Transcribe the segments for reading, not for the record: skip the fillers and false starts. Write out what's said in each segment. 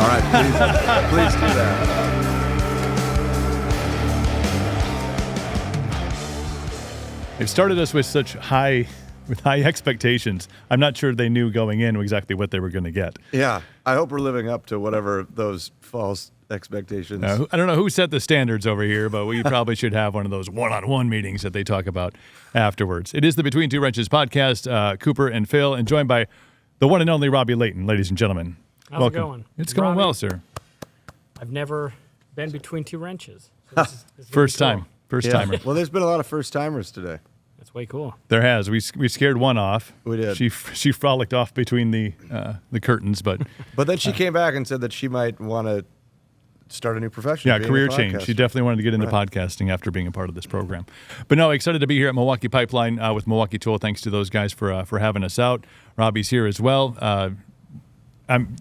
All right, please do that. They've started us with high expectations. I'm not sure they knew going in exactly what they were going to get. Yeah, I hope we're living up to whatever those false expectations. I don't know who set the standards over here, but we probably should have one of those one-on-one meetings that they talk about afterwards. It is the Between Two Wrenches podcast. Cooper and Phil, and joined by the one and only Robby Layton, ladies and gentlemen. How's Welcome. it going? It's going Robby, well, sir. I've never been between two wrenches. So this is First cool. time. First timer. Well, there's been a lot of first timers today. That's way cool. There has. We scared one off. We did. She frolicked off between the curtains, but then she came back and said that she might want to start a new profession. yeah, being career a change. podcaster. She definitely wanted to get into podcasting after being a part of this program. But no, excited to be here at Milwaukee Pipeline with Milwaukee Tool. Thanks to those guys for having us out. Robby's here as well.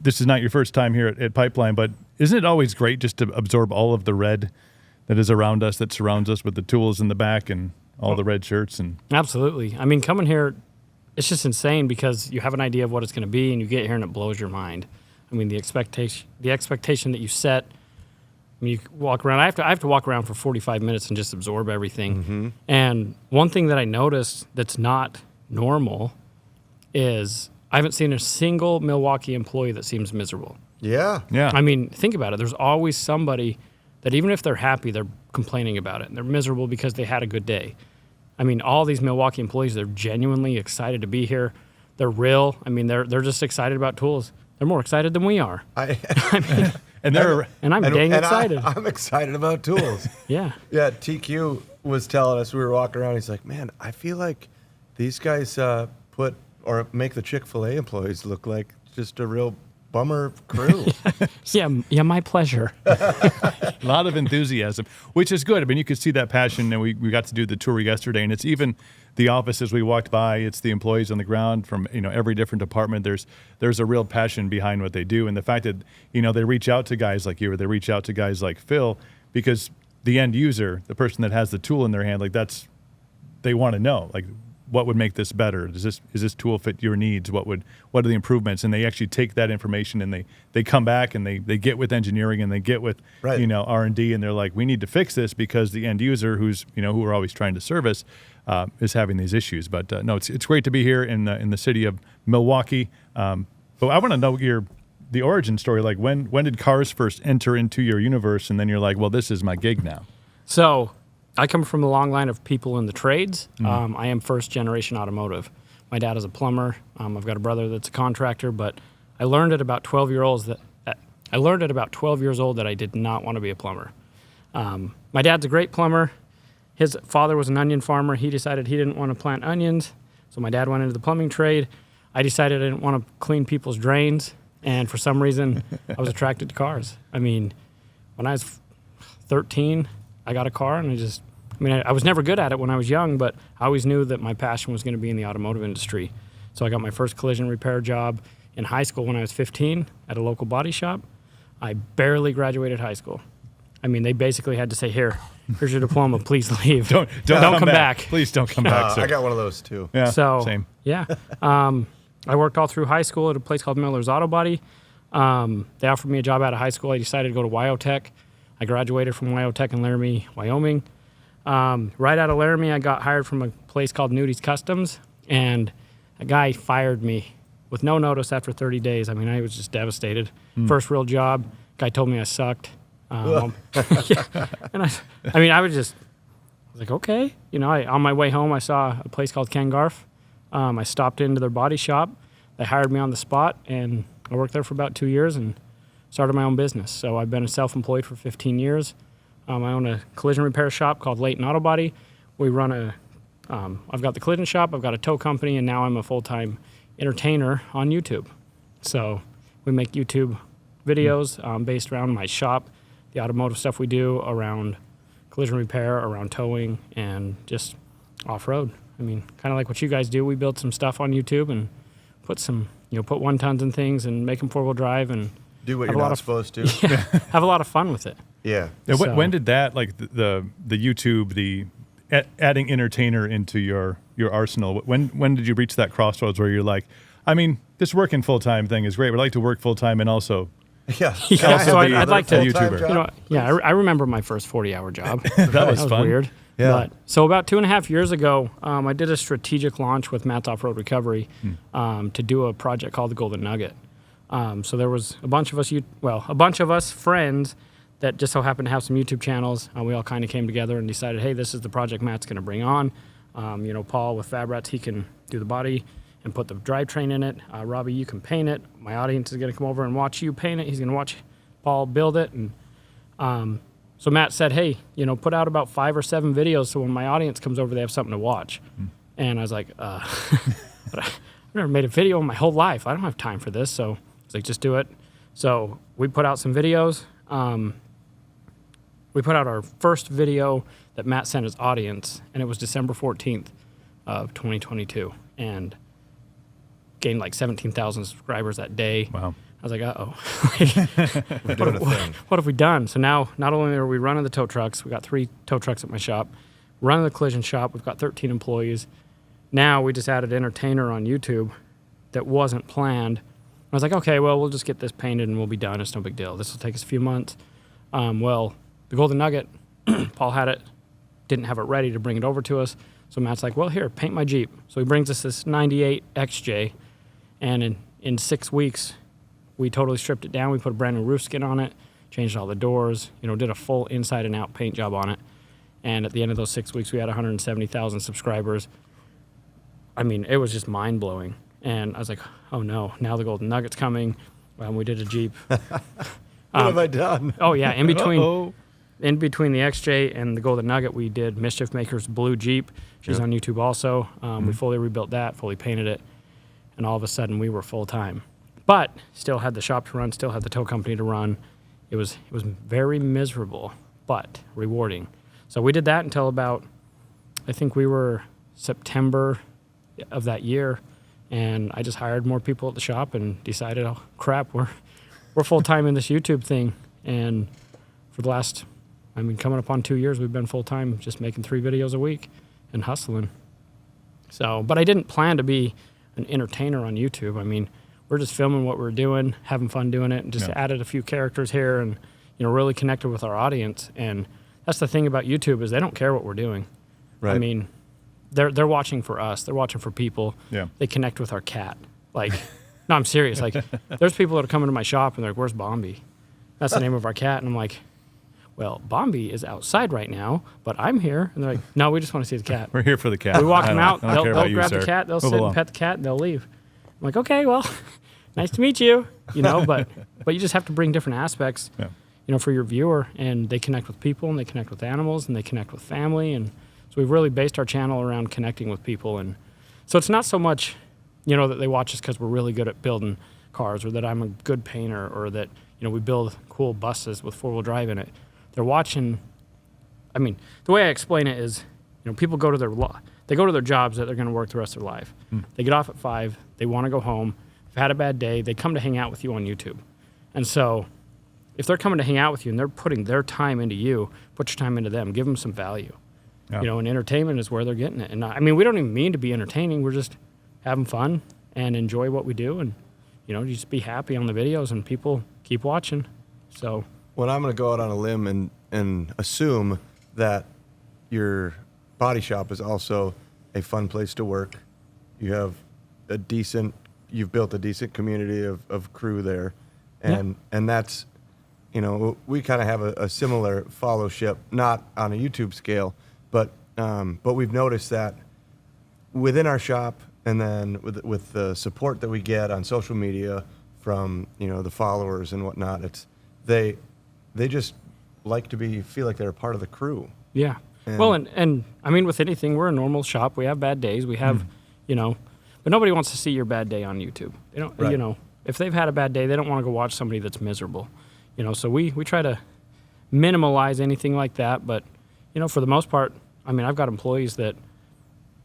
This is not your first time here at Pipeline, but isn't it always great just to absorb all of the red that is around us, that surrounds us, with the tools in the back and all the red shirts? And Absolutely. I mean, coming here, it's just insane because you have an idea of what it's going to be, and you get here and it blows your mind. I mean, the expectation that you set. I mean, you walk around. I have to walk around for 45 minutes and just absorb everything. Mm-hmm. And one thing that I noticed that's not normal is I haven't seen a single Milwaukee employee that seems miserable. Yeah. I mean, think about it. There's always somebody that even if they're happy, they're complaining about it. And they're miserable because they had a good day. I mean, all these Milwaukee employees, they're genuinely excited to be here. They're real. I mean, they're just excited about tools. They're more excited than we are. I mean, and I'm dang excited. I'm excited about tools. Yeah. Yeah, TQ was telling us, we were walking around, he's like, man, I feel like these guys make the Chick-fil-A employees look like just a real bummer crew. Yeah, my pleasure. a lot of enthusiasm, which is good. I mean, you could see that passion, and we got to do the tour yesterday, and it's even the offices we walked by. It's the employees on the ground from every different department. There's a real passion behind what they do, and the fact that they reach out to guys like you, or they reach out to guys like Phil, because the end user, the person that has the tool in their hand, they want to know, what would make this better? Does this tool fit your needs? What are the improvements? And they actually take that information and they come back and they get with engineering and they get with R&D, and they're like, we need to fix this because the end user, who we're always trying to service, is having these issues. But no, it's great to be here in the city of Milwaukee. But I want to know the origin story. Like when did cars first enter into your universe, and then you're like, well, this is my gig now? So I come from a long line of people in the trades. I am first generation automotive. My dad is a plumber. I've got a brother that's a contractor, but I learned at about 12 years old that I did not want to be a plumber. My dad's a great plumber. His father was an onion farmer. He decided he didn't want to plant onions, so my dad went into the plumbing trade. I decided I didn't want to clean people's drains, and for some reason, I was attracted to cars. I mean, when I was 13, I got a car, and I was never good at it when I was young, but I always knew that my passion was going to be in the automotive industry. So I got my first collision repair job in high school when I was 15 at a local body shop. I barely graduated high school. I mean, they basically had to say, here's your diploma, please leave. Don't come back. Please don't come back, sir. I got one of those too. Yeah, so, same. Yeah. I worked all through high school at a place called Miller's Auto Body. They offered me a job out of high school. I decided to go to Wyotech. I graduated from Wyotech in Laramie, Wyoming. Right out of Laramie, I got hired from a place called Nudi's Customs, and a guy fired me with no notice after 30 days. I mean, I was just devastated. First real job, guy told me I sucked. Yeah. And I was like, okay. On my way home, I saw a place called Ken Garf. I stopped into their body shop. They hired me on the spot, and I worked there for about 2 years and started my own business. So I've been self-employed for 15 years. I own a collision repair shop called Layton Auto Body. We run I've got the collision shop, I've got a tow company, and now I'm a full-time entertainer on YouTube. So we make YouTube videos based around my shop, the automotive stuff we do around collision repair, around towing, and just off-road. I mean, kind of like what you guys do. We build some stuff on YouTube and put put one-tons in things and make them four-wheel drive and do what you're not supposed to. Yeah, have a lot of fun with it. Yeah. So, when did that, like the YouTube, adding entertainer into your arsenal, when did you reach that crossroads where you're like, I mean, this working full-time thing is great, but I'd like to work full-time and also Yeah. Yeah, Also so be I'd like to, a YouTuber. job. you know, yeah, I remember my first 40-hour job. That was fun. weird. Yeah. But so about 2.5 years ago, I did a strategic launch with Matt's Off-Road Recovery to do a project called the Golden Nugget. So there was a bunch of us friends that just so happened to have some YouTube channels. We all kind of came together and decided, hey, this is the project Matt's going to bring on. You know, Paul with Fab Rats, he can do the body and put the drivetrain in it. Robby, you can paint it. My audience is going to come over and watch you paint it. He's going to watch Paul build it. And so Matt said, hey, you know, put out about 5 or 7 videos so when my audience comes over, they have something to watch. And I was like, but I've never made a video in my whole life. I don't have time for this. So I was like, just do it. So we put out some videos. We put out our first video that Matt sent his audience, and it was December 14th of 2022, and gained like 17,000 subscribers that day. Wow. I was like, uh-oh. We're doing a thing. What have we done? So now, not only are we running the tow trucks, we got 3 tow trucks at my shop, running the collision shop, we've got 13 employees. Now we just added entertainer on YouTube that wasn't planned. I was like, okay, well, we'll just get this painted and we'll be done. It's no big deal. This will take us a few months. Well, the Golden Nugget, Paul had it, didn't have it ready to bring it over to us. So Matt's like, well, here, paint my Jeep. So he brings us this 98 XJ, and in 6 weeks, we totally stripped it down. We put a brand new roof skin on it, changed all the doors, you know, did a full inside and out paint job on it. And at the end of those 6 weeks, we had 170,000 subscribers. I mean, it was just mind-blowing. And I was like, oh no, now the Golden Nugget's coming. We did a Jeep. What have I done? Oh yeah, in between Uh-oh. the XJ and the Golden Nugget, we did Mischief Maker's blue Jeep. She's on YouTube also. We fully rebuilt that, fully painted it, and all of a sudden we were full time. But still had the shop to run, still had the tow company to run. It was very miserable, but rewarding. So we did that until about, I think we were September of that year, and I just hired more people at the shop and decided, oh crap, we're full time in this YouTube thing. And for the last, I mean, coming up on 2 years, we've been full time just making 3 videos a week and hustling. So, but I didn't plan to be an entertainer on YouTube. I mean, we're just filming what we're doing, having fun doing it, and just added a few characters here and, you know, really connected with our audience. And that's the thing about YouTube is they don't care what we're doing. Right. I mean, they're watching for us. They're watching for people. Yeah. They connect with our cat. Like, no, I'm serious. Like, there's people that are coming to my shop and they're like, where's Bombi? That's the name of our cat. And I'm like, well, Bombi is outside right now, but I'm here. And they're like, no, we just want to see the cat. We're here for the cat. We walk them out. I don't care They'll about you, grab sir. the cat. They'll Move sit along. and pet the cat and they'll leave. I'm like, okay, well, nice to meet you. You know, but you just have to bring different aspects, Yeah. you know, for your viewer. And they connect with people and they connect with animals and they connect with family. And so we've really based our channel around connecting with people. And so it's not so much, you know, that they watch us because we're really good at building cars or that I'm a good painter or that, you know, we build cool buses with 4-wheel drive in it. They're watching. I mean, the way I explain it is, you know, people go to their jobs that they're going to work the rest of their life. They get off at 5. They want to go home. If they've had a bad day, they come to hang out with you on YouTube. And so if they're coming to hang out with you and they're putting their time into you, put your time into them, give them some value. Yeah. You know, and entertainment is where they're getting it. And I mean, we don't even mean to be entertaining. We're just having fun and enjoy what we do. And, you know, just be happy on the videos and people keep watching. So, Well, I'm going to go out on a limb and assume that your body shop is also a fun place to work. You have you've built a decent community of crew there. And that's, you know, we kind of have a similar followership, not on a YouTube scale, but we've noticed that within our shop and then with the support that we get on social media from, you know, the followers and whatnot, they just like to feel like they're a part of the crew. yeah. Well, and I mean, with anything, we're a normal shop. We have bad days. We have, you know, but nobody wants to see your bad day on YouTube. They don't, Right. you know, if they've had a bad day, they don't want to go watch somebody that's miserable. You know, so we try to minimalize anything like that. But, you know, for the most part, I mean, I've got employees that,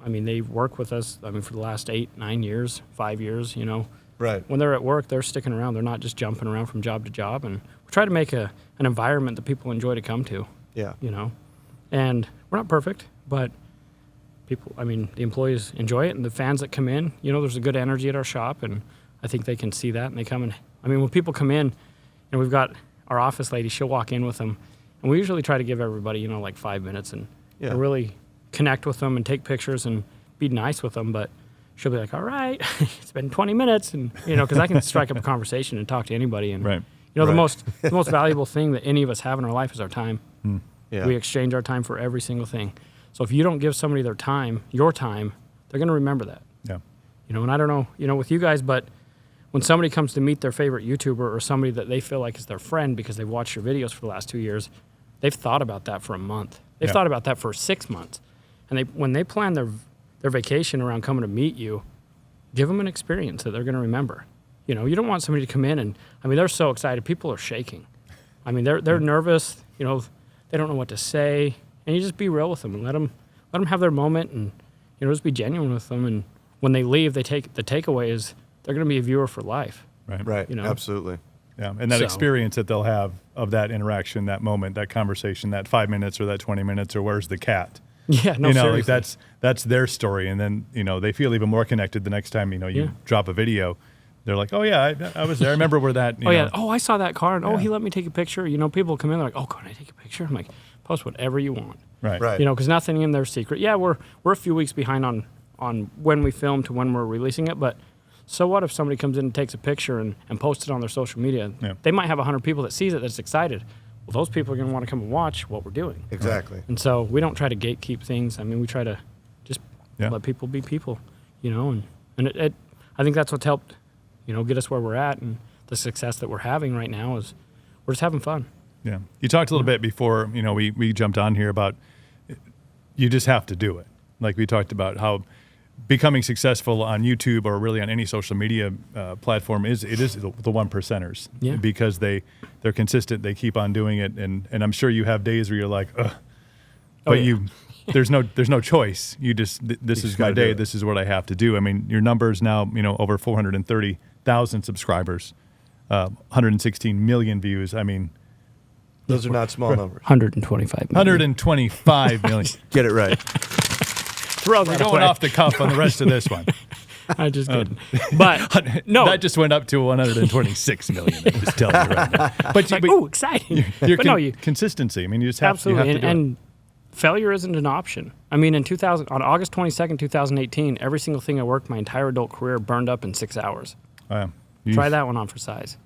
I mean, they work with us, I mean, for the last 8, 9 years, 5 years, you know. Right. When they're at work, they're sticking around. They're not just jumping around from job to job. And we try to make an environment that people enjoy to come to, Yeah. you know. And we're not perfect, but people, I mean, the employees enjoy it. And the fans that come in, you know, there's a good energy at our shop. And I think they can see that. And they come in. I mean, when people come in, And we've got our office lady, she'll walk in with them. And we usually try to give everybody, you know, like 5 minutes and really connect with them and take pictures and be nice with them. But she'll be like, all right, it's been 20 minutes. And, you know, because I can strike up a conversation and talk to anybody. And, Right. you know, the most valuable thing that any of us have in our life is our time. Yeah. We exchange our time for every single thing. So if you don't give somebody their time, your time, they're going to remember that. Yeah. You know, and I don't know, you know, with you guys, but when somebody comes to meet their favorite YouTuber or somebody that they feel like is their friend because they've watched your videos for the last 2 years, they've thought about that for a month. They've thought about that for 6 months. And when they plan their vacation around coming to meet you, give them an experience that they're going to remember. You know, you don't want somebody to come in and, I mean, they're so excited. People are shaking. I mean, they're nervous. You know, they don't know what to say. And you just be real with them and let them have their moment and, you know, just be genuine with them. And when they leave, the takeaway is they're going to be a viewer for life. Right. You know? Absolutely. Yeah, and that So- experience that they'll have of that interaction, that moment, that conversation, that 5 minutes or that 20 minutes, or where's the cat? Yeah, no, you know, seriously. like that's their story, and then you know they feel even more connected the next time you drop a video. They're like, oh yeah, I was there. I remember where that. You know, Oh, I saw that car, and Yeah. he let me take a picture. You know, people come in, they're like, oh, can I take a picture? I'm like, post whatever you want. Right. You know, because nothing in there's secret. Yeah, we're a few weeks behind on when we film to when we're releasing it, but so what if somebody comes in and takes a picture and posts it on their social media? Yeah. They might have 100 people that sees it that's excited. Well, those people are going to want to come and watch what we're doing. Exactly. And so we don't try to gatekeep things. I mean, we try to just let people be people, you know, and it I think that's what's helped, you know, get us where we're at, and the success that we're having right now is we're just having fun. Yeah. You talked a little bit before, you know, we jumped on here about you just have to do it. Like we talked about how becoming successful on YouTube or really on any social media platform is the one percenters. Yeah. Because they're consistent, they keep on doing it, and I'm sure you have days where you're like, ugh. But there's no choice. You just this is my day. This is what I have to do. I mean, your numbers now, you know, over 430,000 subscribers, 116 million views. I mean, Those are not small numbers. 125 million. 125 million. Get it right. Throw We're that going away. off the cuff on the rest of this one. I just kidding. But no, That just went up to 126 million. I'm just telling you right now. But, like, but oh, exciting. your But no, you consistency. I mean, you just have, absolutely. you have to do and failure isn't an option. I mean, on August 22nd, 2018, every single thing I worked my entire adult career burned up in 6 hours. it. Try that one on for size.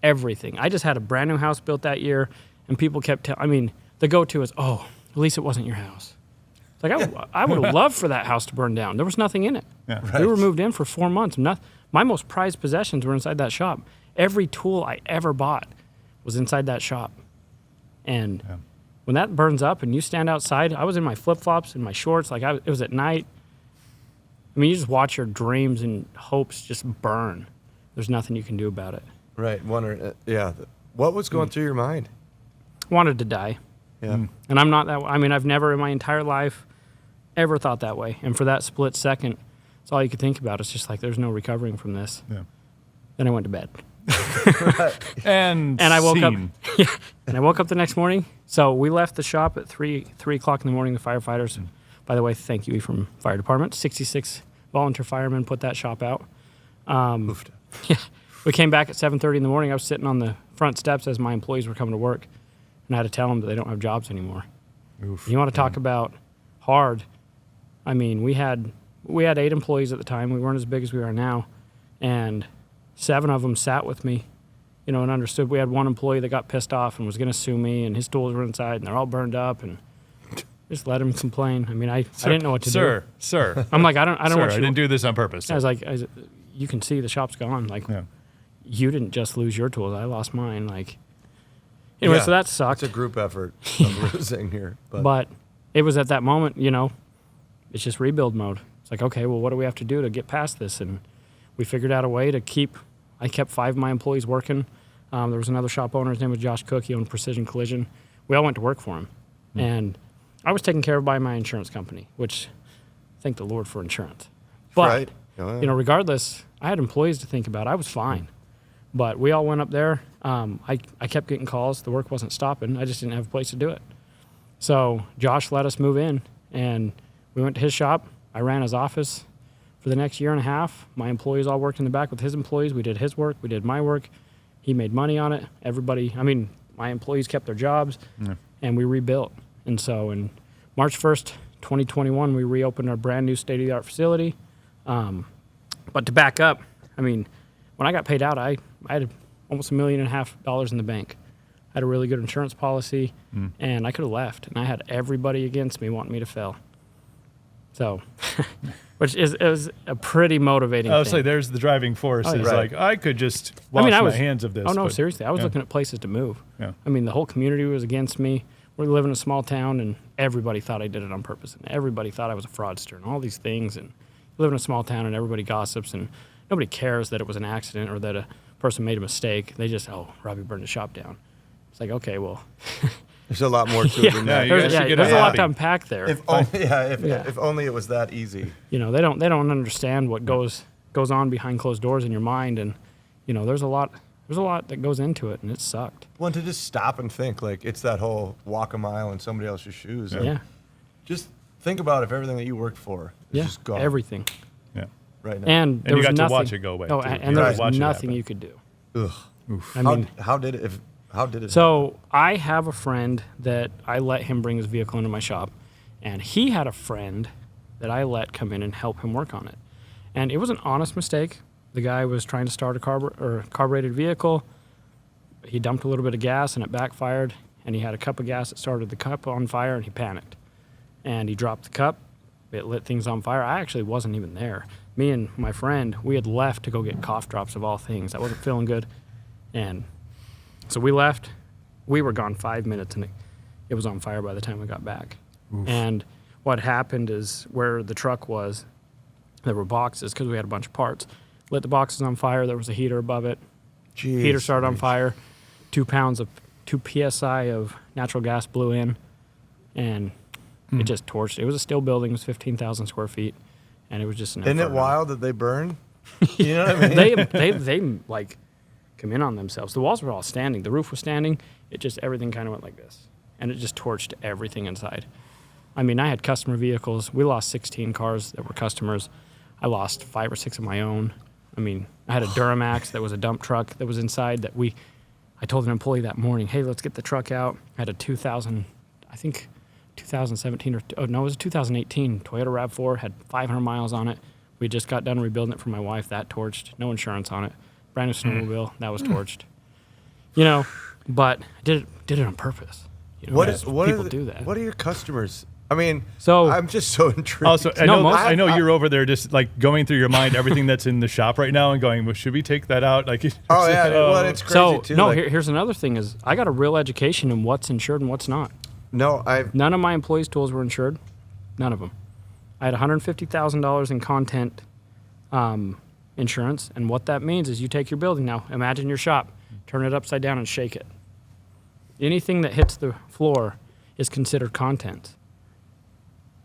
Everything. I just had a brand new house built that year, and people kept telling. I mean, the go-to is, "Oh, at least it wasn't your house." It's like I would have loved for that house to burn down. There was nothing in it. Yeah. We were moved in for 4 months. My most prized possessions were inside that shop. Every tool I ever bought was inside that shop, and when that burns up and you stand outside, I was in my flip-flops and my shorts. Like it was at night. I mean, you just watch your dreams and hopes just burn. There's nothing you can do about it. Right. Wonder. What was going through your mind? Wanted to die. Yeah. And I'm not that way. I mean, I've never in my entire life ever thought that way. And for that split second, it's all you could think about. It's just like, there's no recovering from this. Yeah. Then I went to bed. And I woke scene. up. And I woke up the next morning. So we left the shop at 3 o'clock in the morning. The firefighters, by the way, thank you from fire department. 66 volunteer firemen put that shop out. Oofed. Yeah. We came back at 7:30 in the morning. I was sitting on the front steps as my employees were coming to work, and I had to tell them that they don't have jobs anymore. Oof. You want to talk about hard? I mean, we had 8 employees at the time. We weren't as big as we are now, and 7 of them sat with me, you know, and understood. We had one employee that got pissed off and was going to sue me, and his tools were inside, and they're all burned up, and just let him complain. I mean, I didn't know what to do. Sir, I'm like, I don't sir, want I you. didn't do this on purpose. I was like, you can see the shop's gone. Like, Yeah. you didn't just lose your tools. I lost mine. Like, anyway, Yeah, so that sucked. It's a group effort of losing here. But it was at that moment, you know, it's just rebuild mode. It's like, okay, well, what do we have to do to get past this? And we figured out a way to I kept 5 of my employees working. There was another shop owner. His name was Josh Cook. He owned Precision Collision. We all went to work for him. And I was taken care of by my insurance company, which thank the Lord for insurance. But, Right. Oh, yeah. you know, regardless, I had employees to think about. I was fine. But we all went up there. I kept getting calls. The work wasn't stopping. I just didn't have a place to do it. So Josh let us move in, and we went to his shop. I ran his office for the next year and a half. My employees all worked in the back with his employees. We did his work. We did my work. He made money on it. Everybody, I mean, my employees kept their jobs, and we rebuilt. And so in March 1st, 2021, we reopened our brand new state-of-the-art facility. But to back up, I mean, when I got paid out, I had almost $1.5 million in the bank. I had a really good insurance policy, and I could have left. And I had everybody against me wanting me to fail. So, which it was a pretty motivating thing. Say there's the driving force. Is Right. like, I could just wash my hands of this. Oh, no, but- seriously. I was yeah. looking at places to move. Yeah. I mean, the whole community was against me. We live in a small town, and everybody thought I did it on purpose. And everybody thought I was a fraudster and all these things. And we live in a small town, and everybody gossips, and nobody cares that it was an accident or that a person made a mistake. They just, Robby burned the shop down. It's like, okay, well. There's a lot more to it than that. you guys should get a there's a lot hobby. to unpack there. If only it was that easy. You know, they don't understand what goes on behind closed doors in your mind, and you know, there's a lot that goes into it, and it sucked. One to just stop and think, like, it's that whole walk a mile in somebody else's shoes. And Yeah, just think about if everything that you worked for is just gone everything. Yeah. right now. And there you was got to nothing, watch it go away, Oh, too. and You there got to was watch it nothing happen. you could do. Ugh. I mean, How did it happen? so I have a friend that I let him bring his vehicle into my shop, and he had a friend that I let come in and help him work on it. And it was an honest mistake. The guy was trying to start a carbureted vehicle. He dumped a little bit of gas, and it backfired. And he had a cup of gas that started the cup on fire, and he panicked. And he dropped the cup. It lit things on fire. I actually wasn't even there. Me and my friend, we had left to go get cough drops of all things. I wasn't feeling good. And so we left. We were gone 5 minutes, and it was on fire by the time we got back. And what happened is where the truck was, there were boxes because we had a bunch of parts. Lit the boxes on fire. There was a heater above it. Jeez. Heater started on fire. 2 psi of natural gas blew in, and it just torched. It was a steel building. It was 15,000 square feet, and it was just an Isn't it inferno. wild that they burn? You know what I mean? they like come in on themselves. The walls were all standing. The roof was standing. It just, everything kind of went like this, and it just torched everything inside. I mean, I had customer vehicles. We lost 16 cars that were customers. I lost 5 or 6 of my own. I mean, I had a Duramax that was a dump truck that was inside that I told an employee that morning, hey, let's get the truck out. I had a 2017 it was a 2018 Toyota RAV4, had 500 miles on it. We just got done rebuilding it for my wife. That torched. No insurance on it. Brand new snowmobile. That was torched. You know, but I did it on purpose. You know, people do that. What are your customers? I mean, So- I'm just so intrigued. Also, No, I know you're over there just like going through your mind everything that's in the shop right now and going, well, should we take that out? Like, oh yeah, well, it's crazy So too. no, like, here's another thing: is I got a real education in what's insured and what's not. None of my employees' tools were insured. None of them. I had $150,000 in content insurance, and what that means is you take your building now. Imagine your shop, turn it upside down and shake it. Anything that hits the floor is considered content.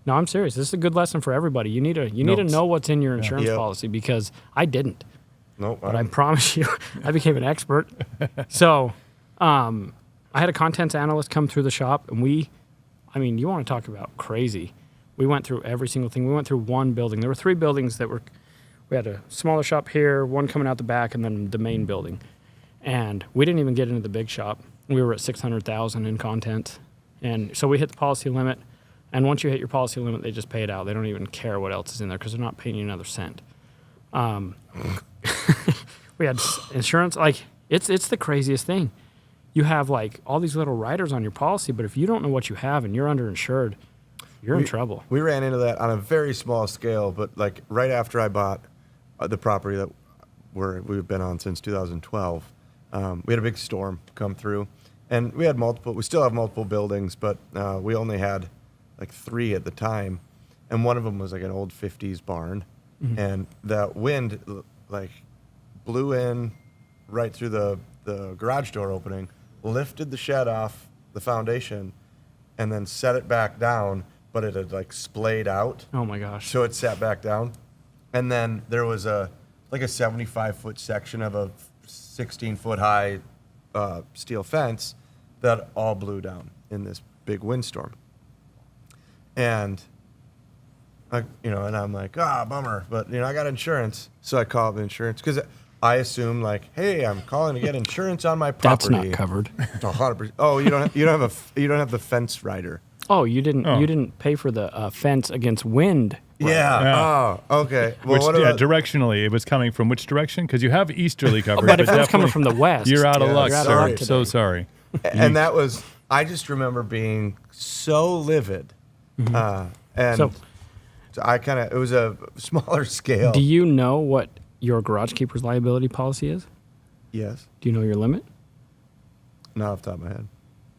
No, I'm serious. This is a good lesson for everybody. You need to know what's in your insurance Yep. policy, because I didn't. Nope. But I promise you, I became an expert. So, I had a contents analyst come through the shop, and you want to talk about crazy. We went through every single thing. We went through one building. There were 3 buildings we had a smaller shop here, one coming out the back, and then the main building. And we didn't even get into the big shop. We were at $600,000 in content. And so we hit the policy limit. And once you hit your policy limit, they just pay it out. They don't even care what else is in there because they're not paying you another cent. We had insurance. Like, it's the craziest thing. You have like all these little riders on your policy, but if you don't know what you have and you're underinsured, you're in trouble. We ran into that on a very small scale, but like right after I bought the property that we've been on since 2012, we had a big storm come through, and we still have multiple buildings, but we only had like 3 at the time, and one of them was like an old 50s barn, and the wind like blew in right through the garage door opening, lifted the shed off the foundation, and then set it back down, but it had like splayed out. Oh my gosh. So it sat back down. And then there was a 75-foot section of a 16-foot high steel fence that all blew down in this big windstorm. And and I'm like, bummer, but I got insurance. So I called the insurance because I assume like, hey, I'm calling to get insurance on my That's property. not covered. It's 100%. Oh, you don't have the fence rider. Oh, you didn't pay for the fence against wind. Yeah. Yeah. Oh, okay. Well, Which, what about, directionally, it was coming from which direction? Because you have easterly coverage. But if it was definitely- coming from the west, You're out of Yeah, luck, you're out of sir. luck I'm today. so sorry. and that was, I just remember being so livid. And So- so I kind of, it was a smaller scale. Do you know what your garage keeper's liability policy is? Yes. Do you know your limit? Not off the top of my head.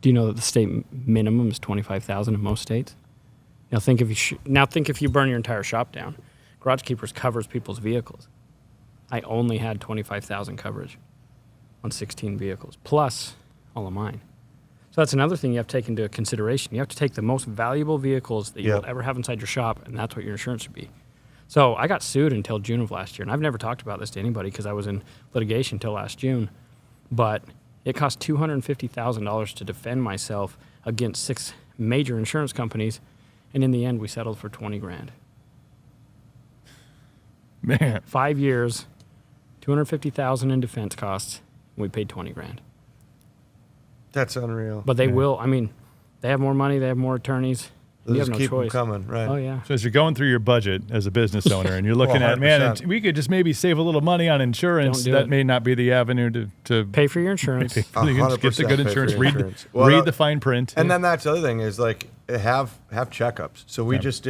Do you know that the state minimum is $25,000 in most states? Now think if you burn your entire shop down. Garage keepers covers people's vehicles. I only had $25,000 coverage on 16 vehicles plus all of mine. So that's another thing you have to take into consideration. You have to take the most valuable vehicles that you'll ever have inside your shop, and that's what your insurance should be. So I got sued until June of last year, and I've never talked about this to anybody because I was in litigation until last June. But it cost $250,000 to defend myself against 6 major insurance companies, and in the end, we settled for $20,000. Man. 5 years, $250,000 in defense costs, and we paid $20,000. That's unreal. But they will. I mean, they have more money. They have more attorneys. They'll You have just no keep choice. them coming, right? Oh yeah. So as you're going through your budget as a business owner and you're looking at, man, 100%. we could just maybe save a little money on insurance, Don't do that it. may not be the avenue to Pay for your insurance. get the 100% good pay for insurance. your Read, insurance. the, Well, read the fine print. And then that's the other thing is like have checkups. So we just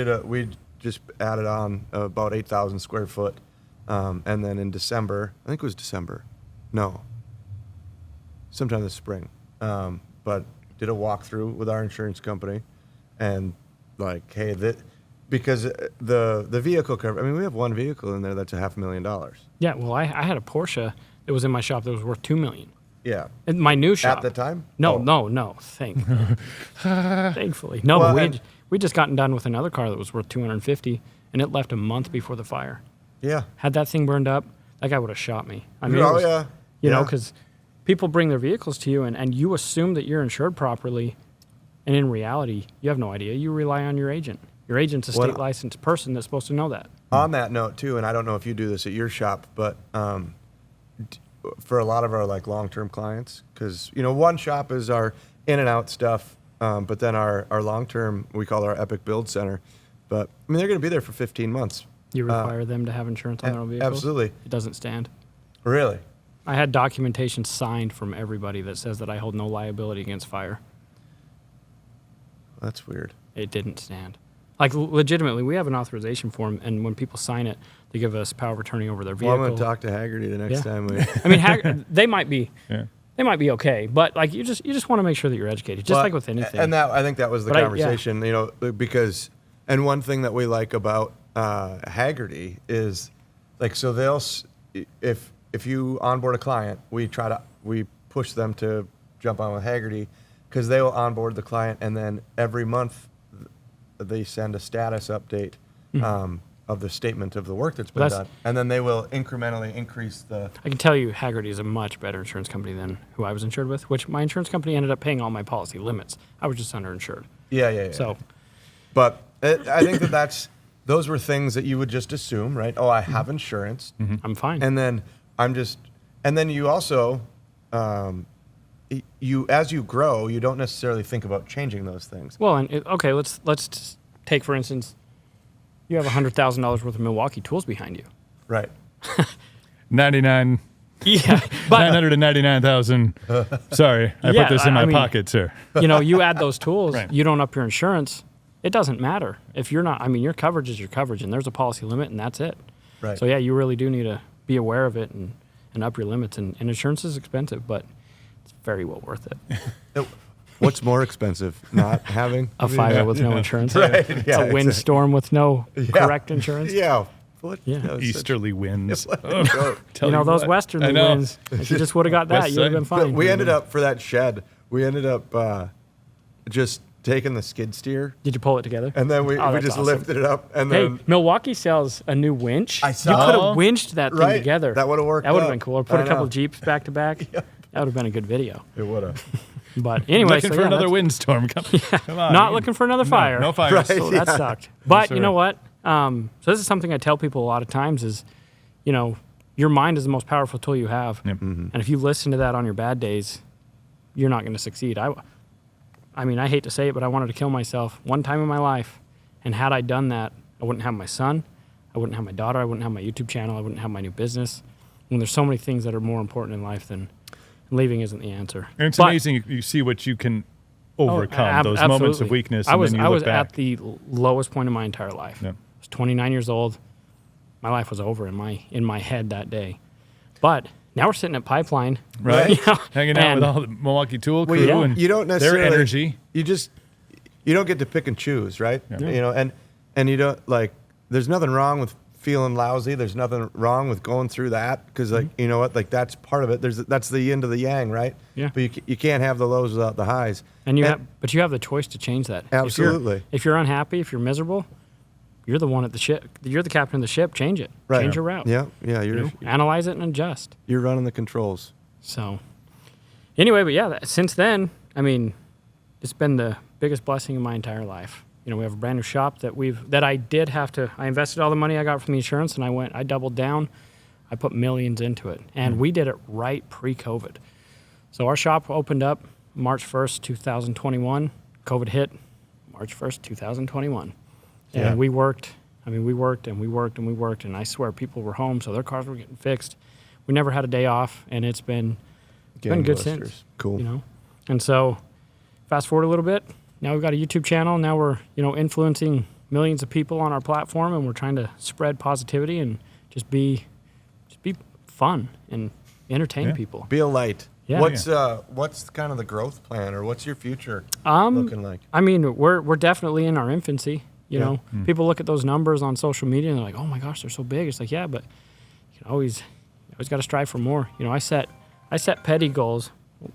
added on about 8,000 square foot, and then in December, I think it was December, no, sometime this spring, but did a walkthrough with our insurance company, and like, hey, because the vehicle cover. I mean, we have one vehicle in there that's $500,000. Yeah. Well, I had a Porsche that was in my shop that was worth $2 million. Yeah. In my new shop. At the time? No, Oh. no. Thankfully, no. Well, But we just gotten done with another car that was worth $250, and it left a month before the fire. Yeah. Had that thing burned up, that guy would have shot me. I mean, Oh, yeah. You know, Yeah. because people bring their vehicles to you, and you assume that you're insured properly, and in reality, you have no idea. You rely on your agent. Your agent's a Well, state licensed person that's supposed to know that. On that note too, and I don't know if you do this at your shop, but for a lot of our like long-term clients, because one shop is our in and out stuff, but then our long-term we call our Epic Build Center. But I mean they're going to be there for 15 months. You require them to have insurance on their own vehicles? Absolutely. It doesn't stand. Really? I had documentation signed from everybody that says that I hold no liability against fire. That's weird. It didn't stand. Like, legitimately, we have an authorization form, and when people sign it, they give us power of attorney over their Well, vehicle. I'm going to talk to Haggerty the next Yeah. time we. I mean, they might be. Yeah. They might be okay, but like you just want to make sure that you're educated, just Well, like with anything. And I think that was the But yeah. conversation, because, and one thing that we like about Haggerty is, like, so if you onboard a client, we push them to jump on with Haggerty, because they will onboard the client, and then every month they send a status update of the statement of the work that's been Well, done, and then they will incrementally increase the. I can tell you, Haggerty is a much better insurance company than who I was insured with, which my insurance company ended up paying all my policy limits. I was just underinsured. Yeah. So, But I think those were things that you would just assume, right? Oh, I have insurance, I'm fine. and then you also, as you grow, you don't necessarily think about changing those things. Well, okay, let's just take, for instance, you have $100,000 worth of Milwaukee tools behind you. Right. 99. Yeah, but 999,000. Sorry, I Yeah, put this in my I mean- pocket, sir. you add those tools, Right. you don't up your insurance, it doesn't matter. If you're not, I mean, your coverage is your coverage, and there's a policy limit, and that's it. Right. So, yeah, you really do need to be aware of it and up your limits. And insurance is expensive, but it's very well worth it. What's more expensive, not having A fire with no insurance. Right, yeah, a windstorm with no correct insurance. Yeah. What? Yeah. No, Easterly winds. such- Tell You know, those what. westerly I know. winds. If you just would have got that, West you would have side. been fine. We ended up for that shed. We ended up just taking the skid steer, Did you pull it together? and then we that's just awesome. lifted it up, and Hey, then Milwaukee sells a new winch. I You saw. could have winched that thing Right. together. That would've worked That would have out. been cool. Or put I a couple know. Jeeps back to back. That would have been a good video. it would have. But anyway, Looking so for yeah, another that's- windstorm. Come on. Not looking for another fire. No fires. Right. So that Yeah. sucked. But sir. you know what? So this is something I tell people a lot of times is, your mind is the most powerful tool you have. Yep. And if you listen to that on your bad days, you're not going to succeed. I mean, I hate to say it, but I wanted to kill myself one time in my life. And had I done that, I wouldn't have my son. I wouldn't have my daughter. I wouldn't have my YouTube channel. I wouldn't have my new business. And there's so many things that are more important in life than leaving isn't the answer. And it's amazing you see what you can overcome, those absolutely. moments of weakness. I was and then you look back. at the lowest point in my entire life. Yep. I was 29 years old. My life was over in my head that day. But now we're sitting at Pipeline, right? You know, Hanging out with all the Milwaukee Tool crew Well, and you don't necessarily, their energy. You don't get to pick and choose, right? Yeah. You know, and you don't like. There's nothing wrong with feeling lousy. There's nothing wrong with going through that because, like, you know what, like that's part of it. That's the yin to the yang, right? Yeah. But you can't have the lows without the highs. And you have the choice to change that. Absolutely. If you're unhappy, if you're miserable, you're the one at the ship. You're the captain of the ship. Change it. Right. Change your route. Yeah. You know? Analyze it and adjust. You're running the controls. So, anyway, but yeah, since then, I mean, it's been the biggest blessing in my entire life. You know, we have a brand new shop that I invested all the money I got from the insurance, and I doubled down. I put millions into it, and we did it right pre-COVID. So our shop opened up March 1st, 2021. COVID hit March 1st, 2021. Yeah. And we worked, and I swear people were home, so their cars were getting fixed. We never had a day off, and it's been good since. Cool. You know, and so fast forward a little bit. Now we've got a YouTube channel. Now we're influencing millions of people on our platform, and we're trying to spread positivity and just be fun and entertain people. Be a light. Yeah. What's kind of the growth plan, or what's your future Um, looking like? I mean, we're definitely in our infancy. You Yeah. know, people look at those numbers on social media and they're like, "Oh my gosh, they're so big." It's like, yeah, but you always got to strive for more. You know, I set petty goals. Oh,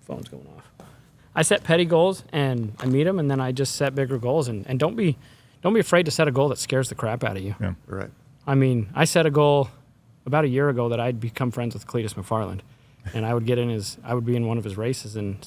phone's going off. I set petty goals and I meet them, and then I just set bigger goals. And don't be afraid to set a goal that scares the crap out of you. Yeah. Right. I mean, I set a goal about a year ago that I'd become friends with Cletus McFarland, and I would be in one of his races. And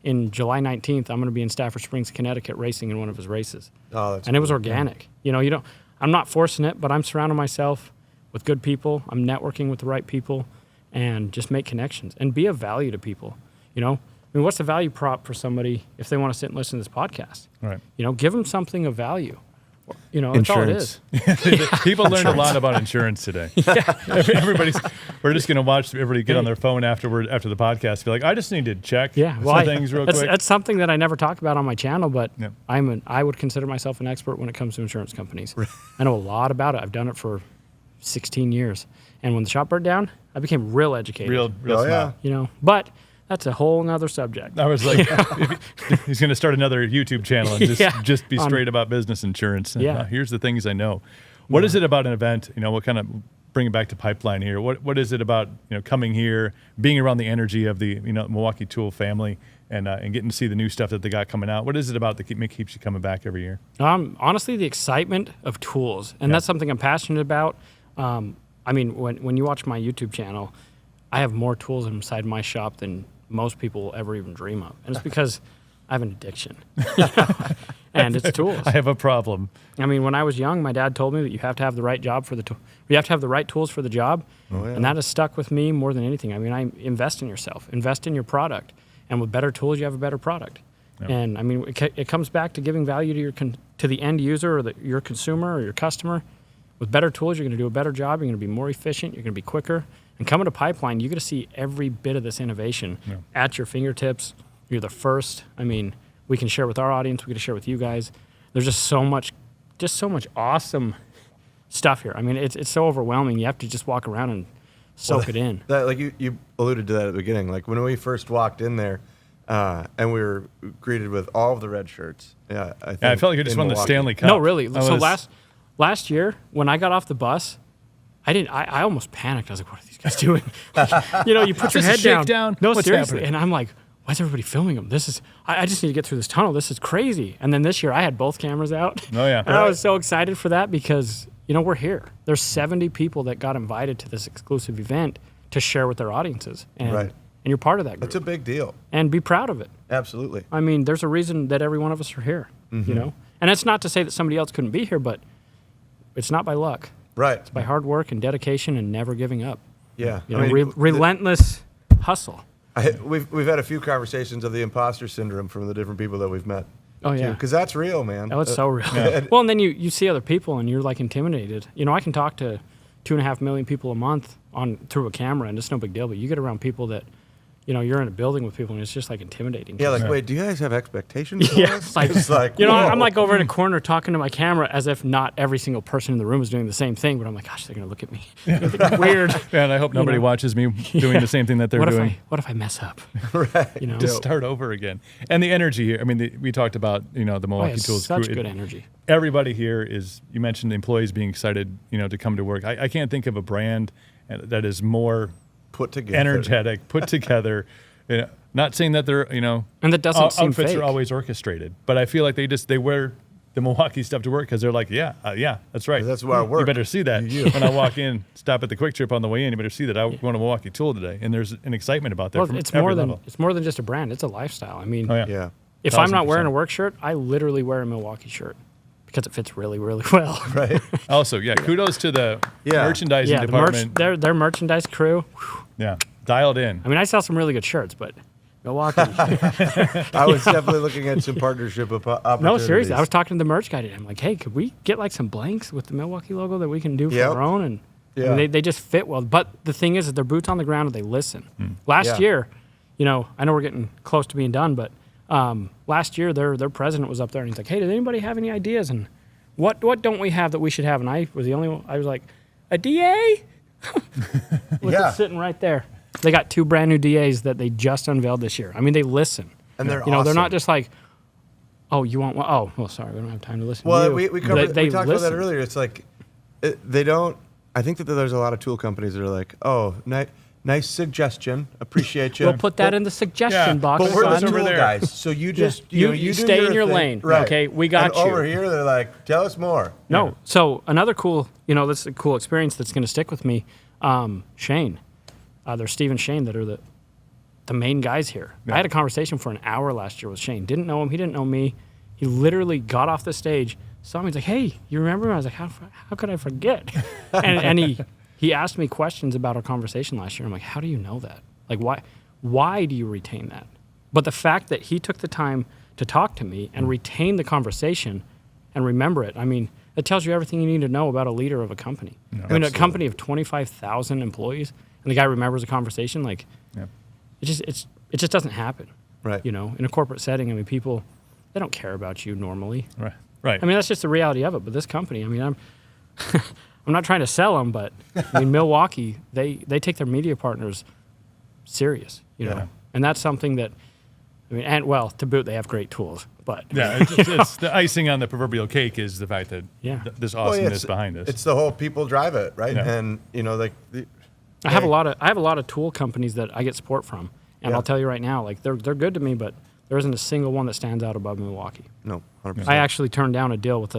in July 19th, I'm going to be in Stafford Springs, Connecticut, racing in one of his races. Oh, that's and it was cool. organic. You know, I'm not forcing it, but I'm surrounding myself with good people. I'm networking with the right people, and just make connections and be of value to people. You know, I mean, what's the value prop for somebody if they want to sit and listen to this podcast? Right. You know, give them something of value. You know, that's all it is. People learned a lot about insurance today. We're just going to watch everybody get on their phone after the podcast. Be like, I just need to check some things real quick. That's something that I never talk about on my channel, but Yeah. I would consider myself an expert when it comes to insurance companies. I know a lot about it. I've done it for 16 years. And when the shop burned down, I became real educated. Real Oh, smart. yeah. You know, but that's a whole nother subject. I was like, he's going to start another YouTube channel and just be On- straight about business insurance. Yeah. Here's the things I know. What is it about an event? You know, what kind of bring it back to Pipeline here? What is it about coming here, being around the energy of the Milwaukee Tool family, and getting to see the new stuff that they got coming out? What is it about that keeps you coming back every year? Honestly, the excitement of tools, and that's something I'm passionate about. I mean, when you watch my YouTube channel, I have more tools inside my shop than most people will ever even dream of, and it's because I have an addiction, and it's tools. I have a problem. I mean, when I was young, my dad told me that you have to have the right job for you have to have the right tools for the job, and that has stuck with me more than anything. I mean, I invest in yourself, invest in your product, and with better tools, you have a better product. Yep. And I mean, it comes back to giving value to the end user or your consumer or your customer. With better tools, you're going to do a better job. You're going to be more efficient. You're going to be quicker. And coming to Pipeline, you're going to see every bit of this innovation at your fingertips. You're the first. I mean, we can share with our audience. We can share with you guys. There's just so much awesome stuff here. I mean, it's so overwhelming. You have to just walk around and soak it in. Like you alluded to that at the beginning. Like when we first walked in there, and we were greeted with all of the red shirts. Yeah, I felt like you just won the Stanley Cup. No, really. Last year when I got off the bus, I almost panicked. I was like, what are these guys doing? You put your head Just a shakedown? No, What's seriously. happening? And I'm like, why is everybody filming them? I just need to get through this tunnel. This is crazy. And then this year I had both cameras out. Oh, yeah. And I was so excited for that because, we're here. There's 70 people that got invited to this exclusive event to share with their audiences. And, Right. and you're part of that group. It's a big deal. And be proud of it. Absolutely. I mean, there's a reason that every one of us are here, And it's not to say that somebody else couldn't be here, but it's not by luck. Right. It's by hard work and dedication and never giving up. Yeah. You know, relentless hustle. We've had a few conversations of the imposter syndrome from the different people that we've met. Oh, yeah. Because that's real, man. Oh, it's so real. Well, and then you see other people and you're like intimidated. You know, I can talk to 2.5 million people a month through a camera and it's no big deal. But you get around people that, you know, you're in a building with people and it's just like intimidating. Yeah, like, wait, do you guys have expectations for Yeah, us? like, It's like, you know, whoa. I'm like over in a corner talking to my camera as if not every single person in the room is doing the same thing. But I'm like, gosh, they're gonna look at me. Weird. Yeah, and I hope nobody know? watches me doing the same thing that they're doing. What if I mess up? Right. You know, To start over again. And the energy here. I mean, we talked about, you know, the Milwaukee Tools such crew. good energy. Everybody here is, you mentioned employees being excited, you know, to come to work. I can't think of a brand that is more Put together. energetic, put together. You know, not saying that they're, you know, And that doesn't seem outfits fake. are always orchestrated, but I feel like they wear the Milwaukee stuff to work because they're like, yeah, that's right. That's where I work. You better see that when I walk in, stop at the Quick Trip on the way in. You better see that I'm going to Milwaukee Tool today, and there's an excitement about that. Well, from it's every more than level. it's more than just a brand. It's a lifestyle. I mean, Oh yeah. Yeah. if I'm not 1000%. wearing a work shirt, I literally wear a Milwaukee shirt because it fits really, really well. Right. Also, yeah, kudos to the Yeah. merchandising Yeah, the merch, department. their merchandise crew. Yeah, dialed in. I mean, I sell some really good shirts, but Milwaukee. I was definitely looking at some partnership opportunities. No, seriously. I was talking to the merch guy today. I'm like, hey, could we get like some blanks with the Milwaukee logo that we can do for Yep. our own? And I Yeah. mean, they just fit well. But the thing is that they're boots on the ground and they listen. Last Yeah. year, you know, I know we're getting close to being done, but last year their president was up there and he's like, hey, does anybody have any ideas? And what don't we have that we should have? And I was the only one. I was like, a DA? With Yeah. it sitting right there. They got 2 brand new DAs that they just unveiled this year. I mean, they listen. And they're You know, they're not awesome. just like, oh, you want one? Oh, well, sorry, we don't have time to listen Well, to you. we talked They about that listen. earlier. It's like they don't. I think that there's a lot of tool companies that are like, oh, nice suggestion, appreciate you. We'll put that in the suggestion Yeah, box. But we're Button. the over tool there. guys, so you just You do stay in your thing. lane. Right. Okay, we got and you. Over here, they're like, tell us more. No. Yeah. So another cool, you know, this is a cool experience that's going to stick with me. Shane, there's Steve and Shane that are the main guys here. Yeah. I had a conversation for an hour last year with Shane. Didn't know him. He didn't know me. He literally got off the stage, saw me. He's like, "Hey, you remember me?" I was like, "How could I forget?" and he asked me questions about our conversation last year. I'm like, "How do you know that? Like, why do you retain that?" But the fact that he took the time to talk to me and retain the conversation and remember it, I mean, it tells you everything you need to know about a leader of a company. I mean, a Absolutely. company of 25,000 employees, and the guy remembers a conversation, like, Yeah. it just doesn't happen. Right. You know, in a corporate setting, I mean, people, they don't care about you normally. Right. Right. I mean, that's just the reality of it. But this company, I mean, I'm I'm not trying to sell them, but I mean, Milwaukee, they take their media partners serious, you know, Yeah. and that's something that, I mean, and well, to boot, they have great tools, but yeah, it's the icing on the proverbial cake is the fact that Yeah. this Well, yeah, awesomeness behind us. It's the whole people drive it, right? Yeah. And you know, like I have a lot of tool companies that I get support from, and Yeah. I'll tell you right now, like they're good to me, but there isn't a single one that stands out above Milwaukee. no, 100%. I actually turned down a deal with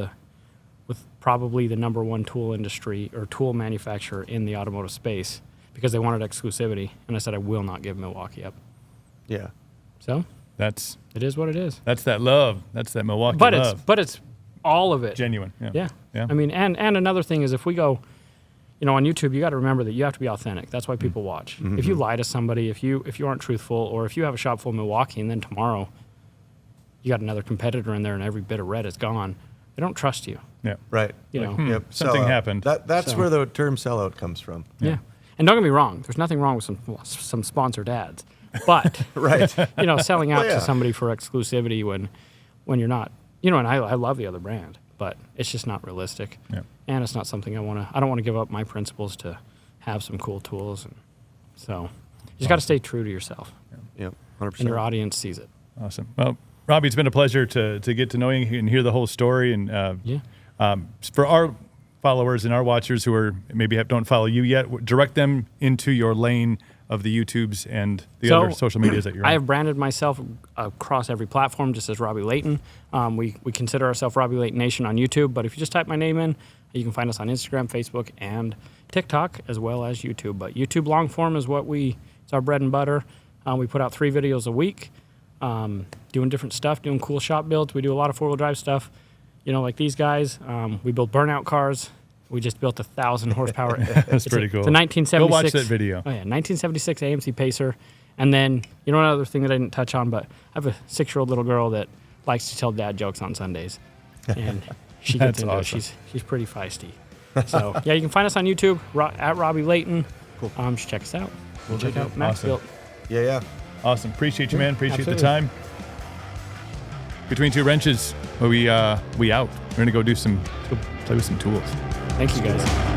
probably the number one tool industry or tool manufacturer in the automotive space because they wanted exclusivity, and I said I will not give Milwaukee up. Yeah. So That's it is what it is. that love. That's that Milwaukee But love. it's all of it. Genuine. Yeah. Yeah. Yeah. I mean, and another thing is if we go, you know, on YouTube, you got to remember that you have to be authentic. That's why people watch. If you lie to somebody, if you aren't truthful, or if you have a shop full of Milwaukee and then tomorrow you got another competitor in there and every bit of red is gone, they don't trust you. Yeah. Right. You know. Yep. something sellout. happened. That's So- where the term sellout comes from. Yeah. And don't get me wrong, there's nothing wrong with some sponsored ads. But Right. you know, selling out Well, yeah. to somebody for exclusivity when you're not, you know, and I love the other brand, but it's just not realistic. Yeah. And it's not something I don't want to give up my principles to have some cool tools, and so you just got to stay true to yourself, Yep. 100%. and your audience sees it. Awesome. Well, Robby, it's been a pleasure to get to know you and hear the whole story. And for our followers and our watchers who are maybe don't follow you yet, direct them into your lane of the YouTubes and the other social medias that you're on. I have branded myself across every platform just as Robby Layton. We consider ourselves Robby Layton Nation on YouTube, but if you just type my name in, you can find us on Instagram, Facebook, and TikTok, as well as YouTube. But YouTube long form is it's our bread and butter. We put out 3 videos a week, doing different stuff, doing cool shop builds. We do a lot of 4-wheel drive stuff, you know, like these guys. We build burnout cars, We just built a 1,000 horsepower. That's pretty cool. It's a 1976. Go watch that video. Oh yeah, 1976 AMC Pacer. And then another thing that I didn't touch on, but I have a 6-year-old little girl that likes to tell dad jokes on Sundays, and she gets That's into awesome. it. She's pretty feisty. So yeah, you can find us on YouTube at Robby Layton. Cool. Just check us out. Will Check do. out Max-Bilt. Yeah. Awesome. Appreciate you, man. Appreciate Absolutely. the time. Between Two Wrenches, we out. We're gonna go play with some tools. Thank you guys.